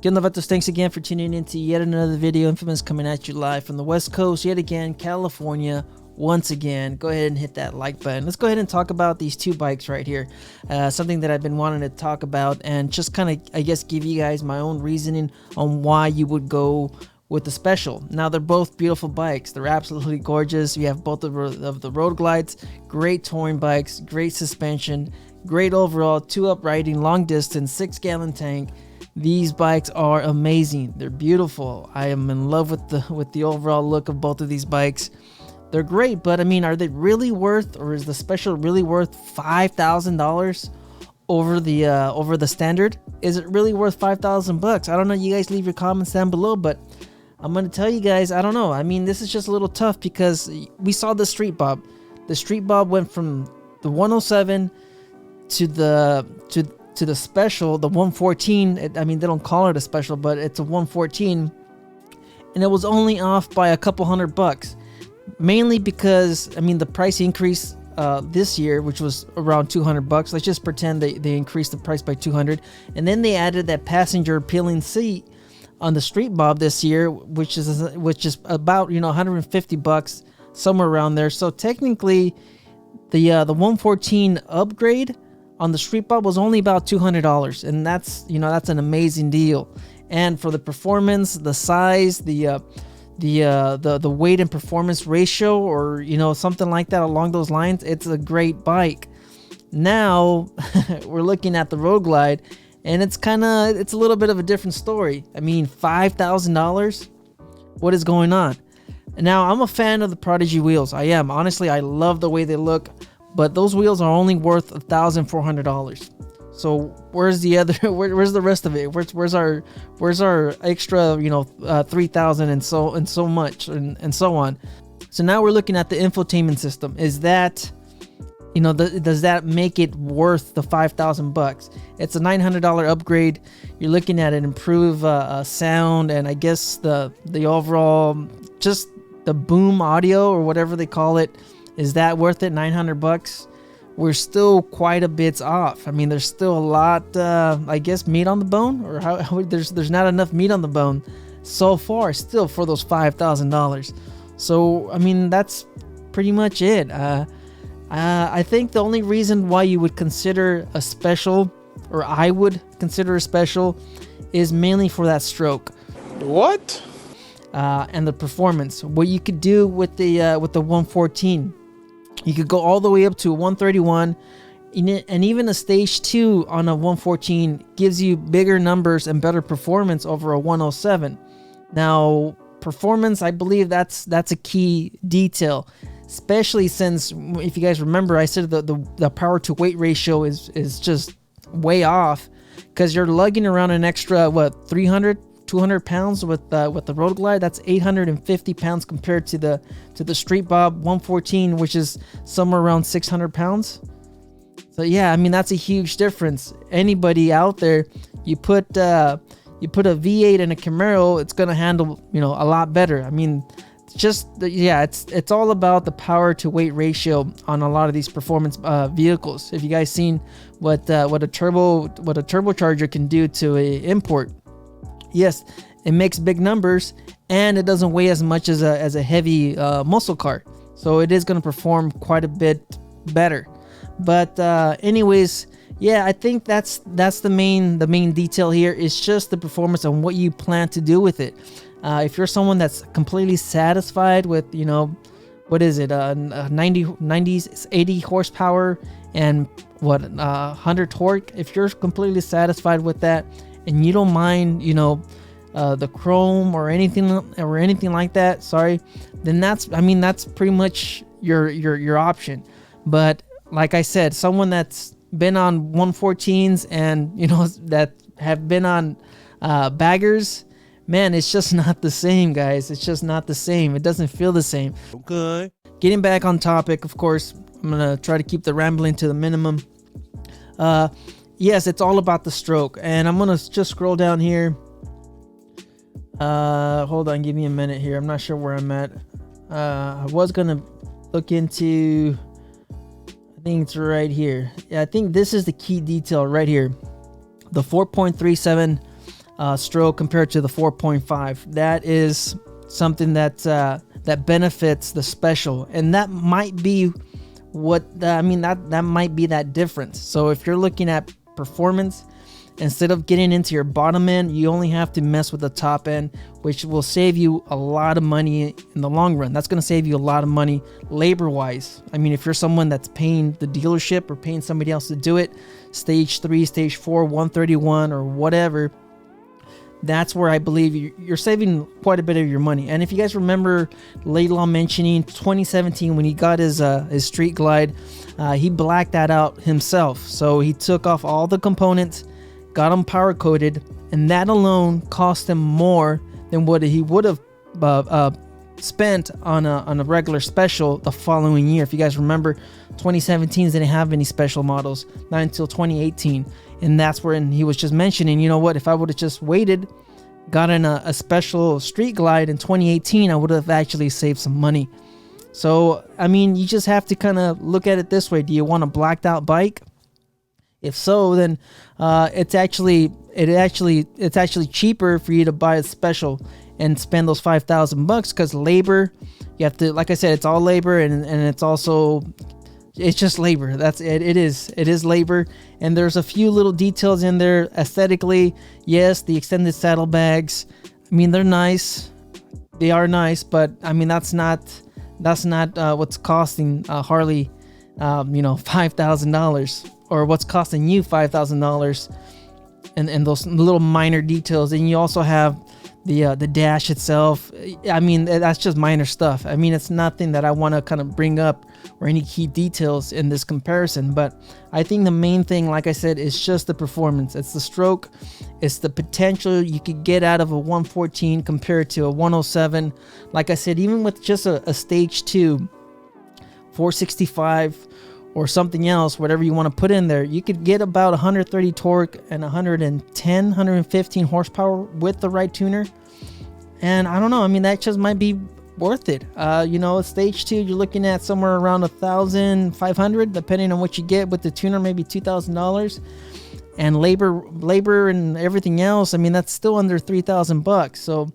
Good Novatos, thanks again for tuning in to yet another video. Infamous coming at you live from the West Coast, yet again, California. Once again, go ahead and hit that like button. Let's go ahead and talk about these two bikes right here. Something that I've been wanting to talk about and just kind of, I guess, give you guys my own reasoning on why you would go with the Special. Now, they're both beautiful bikes. They're absolutely gorgeous. You have both of the Road Glides, great touring bikes, great suspension, great overall, 2-up riding, long distance, 6-gallon tank. These bikes are amazing. They're beautiful. I am in love with the overall look of both of these bikes. They're great, but I mean, are they really worth, or is the Special really worth $5,000 over the Standard? Is it really worth $5,000? I don't know. You guys leave your comments down below, but I'm gonna tell you guys, I don't know. I mean, this is just a little tough because we saw the Street Bob. The Street Bob went from the 107 to the Special, the 114. I mean, they don't call it a Special, but it's a 114, and it was only off by a couple $100, mainly because, I mean, the price increase this year, which was around $200. Let's just pretend they increased the price by 200, and then they added that passenger peeling seat on the Street Bob this year, which is about, $150, somewhere around there. So technically, the 114 upgrade on the Street Bob was only about $200, and that's an amazing deal. And for the performance, the size, the weight and performance ratio, or something like that along those lines, it's a great bike. Now we're looking at the Road Glide, and it's a little bit of a different story. I mean, $5,000. What is going on? Now, I'm a fan of the Prodigy wheels. I am. Honestly, I love the way they look. But those wheels are only worth $1,400. So where's the other? Where's the rest of it? Where's our extra? $3,000 and so much and so on. So now we're looking at the infotainment system. Is that, does that make it worth the $5,000? It's a $900 upgrade. You're looking at an improved sound, and I guess the overall, just the boom audio or whatever they call it. Is that worth it? $900? We're still quite a bit off. I mean, there's still a lot, I guess, meat on the bone, or how there's not enough meat on the bone so far still for those $5,000. So I mean, that's pretty much it. I think the only reason why you would consider a Special, or I would consider a Special, is mainly for that stroke. What? And the performance. What you could do with the 114. You could go all the way up to a 131, and even a stage 2 on a 114 gives you bigger numbers and better performance over a 107. Now, performance, I believe that's a key detail, especially since, if you guys remember, I said the power to weight ratio is just way off, because you're lugging around an extra 200 pounds with the Road Glide. That's 850 pounds compared to the Street Bob 114, which is somewhere around 600 pounds. So yeah, I mean, that's a huge difference. Anybody out there, you put a V8 in a Camaro, it's gonna handle a lot better. I mean, it's all about the power to weight ratio on a lot of these performance vehicles. If you guys seen what a turbocharger can do to a import. Yes, it makes big numbers, and it doesn't weigh as much as a heavy muscle car, so it is going to perform quite a bit better. But anyways, yeah, I think that's the main detail here. It's just the performance and what you plan to do with it. If you're someone that's completely satisfied with what is it, 80 horsepower and 100 torque, if you're completely satisfied with that, and you don't mind, the chrome or anything like that, then that's pretty much your option. But like I said, someone that's been on 114s and that have been on baggers, man, it's just not the same, guys. It's just not the same. It doesn't feel the same. Okay. Getting back on topic, of course, I'm gonna try to keep the rambling to the minimum. Yes, it's all about the stroke, and I'm gonna just scroll down here. Hold on, give me a minute here. I'm not sure where I'm at. I was gonna look into, I think it's right here. Yeah, I think this is the key detail right here. The 4.37 stroke compared to the 4.5. That is something that benefits the special, and that might be that might be that difference. So if you're looking at performance, instead of getting into your bottom end, you only have to mess with the top end, which will save you a lot of money in the long run. That's going to save you a lot of money labor wise. I mean, if you're someone that's paying the dealership or paying somebody else to do it, stage 3, stage 4, 131 or whatever, that's where I believe you're saving quite a bit of your money. And if you guys remember Laidlaw mentioning 2017 when he got his Street Glide, he blacked that out himself. So he took off all the components, got them power coated, and that alone cost him more than what he would have spent on a regular special the following year. If you guys remember, 2017 didn't have any special models, not until 2018. And that's when he was just mentioning, you know what, if I would have just waited, gotten a special Street Glide in 2018, I would have actually saved some money. So, I mean, you just have to kind of look at it this way. Do you want a blacked out bike? If so, then it's actually cheaper for you to buy a special and spend those $5,000 because labor, you have to, like I said, it's all labor, and it's also, it's just labor. That's it. It is labor, and there's a few little details in there aesthetically. Yes, the extended saddlebags, I mean, they're nice. They are nice, but I mean, that's not what's costing Harley, $5,000, or what's costing you $5,000, and those little minor details. And you also have the dash itself. I mean, that's just minor stuff. I mean, it's nothing that I want to kind of bring up or any key details in this comparison, but I think the main thing, like I said, is just the performance. It's the stroke, it's the potential you could get out of a 114 compared to a 107. Like I said, even with just a stage 2 465 or something else, whatever you want to put in there, you could get about 130 torque and 115 horsepower with the right tuner. And I don't know, I mean, that just might be worth it. Stage 2, you're looking at somewhere around $1,500, depending on what you get with the tuner, maybe $2,000. And labor and everything else, I mean, that's still under $3,000. So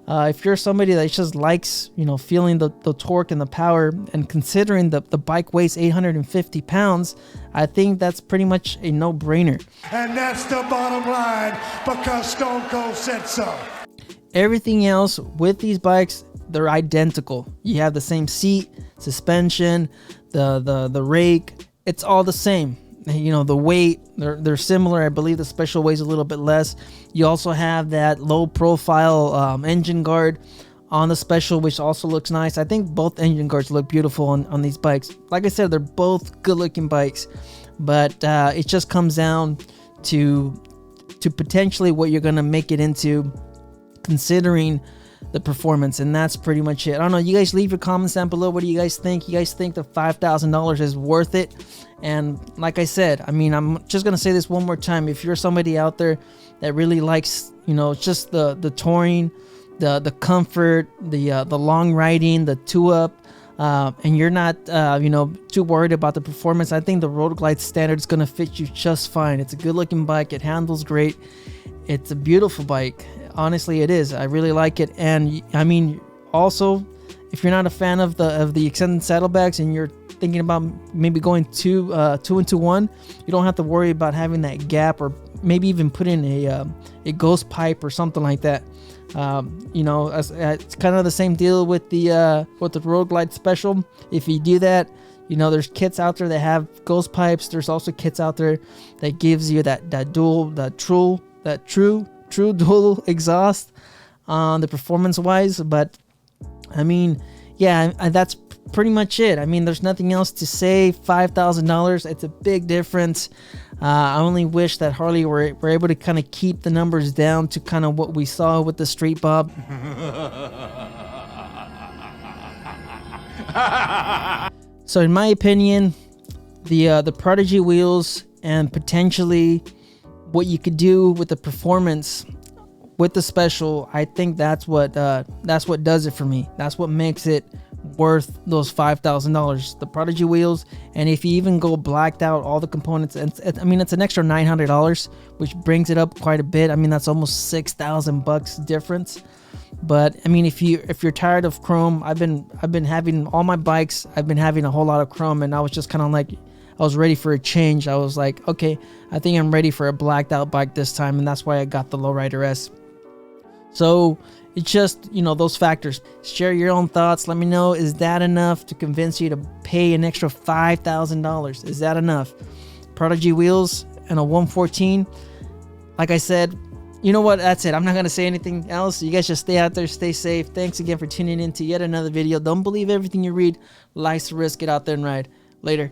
if you're somebody that just likes, feeling the torque and the power, and considering the bike weighs 850 pounds, I think that's pretty much a no-brainer. And that's the bottom line, because Stone Cold said so. Everything else with these bikes, they're identical. You have the same seat, suspension, the rake. It's all the same. The weight, they're similar. I believe the special weighs a little bit less. You also have that low profile engine guard on the special, which also looks nice. I think both engine guards look beautiful on these bikes. Like I said, they're both good looking bikes, but it just comes down to potentially what you're going to make it into, considering the performance. And that's pretty much it. I don't know, you guys leave your comments down below. What do you guys think? You guys think the $5,000 is worth it? And like I said, I mean, I'm just gonna say this one more time. If you're somebody out there that really likes, just the touring, the comfort, the long riding, the two-up, and you're not too worried about the performance, I think the Road Glide Standard is gonna fit you just fine. It's a good looking bike. It handles great. It's a beautiful bike. Honestly, it is. I really like it. And I mean, also, if you're not a fan of the extended saddlebags and you're thinking about maybe going two into one, you don't have to worry about having that gap, or maybe even put in a ghost pipe or something like that. It's kind of the same deal with the Road Glide Special. If you do that, there's kits out there that have ghost pipes. There's also kits out there that gives you that true dual exhaust on the performance wise. But I mean, yeah, that's pretty much it. I mean, there's nothing else to say. $5,000, it's a big difference. I only wish that Harley were able to kind of keep the numbers down to kind of what we saw with the Street Bob. So in my opinion, the Prodigy wheels, and potentially what you could do with the performance with the special, I think that's what does it for me. That's what makes it worth those $5,000. The Prodigy wheels, and if you even go blacked out all the components, I mean, it's an extra $900, which brings it up quite a bit. I mean, that's almost $6,000 difference. But I mean, if you're tired of chrome, I've been having all my bikes, I've been having a whole lot of chrome, and I was just kind of like, I was ready for a change. I was like, okay, I think I'm ready for a blacked out bike this time, and that's why I got the Lowrider S. So it's just, you know, those factors. Share your own thoughts. Let me know, is that enough to convince you to pay an extra $5,000? Is that enough? Prodigy wheels and a 114. Like I said, you know what? That's it. I'm not going to say anything else. You guys just stay out there, stay safe. Thanks again for tuning in to yet another video. Don't believe everything you read. Life's a risk. Get out there and ride. Later.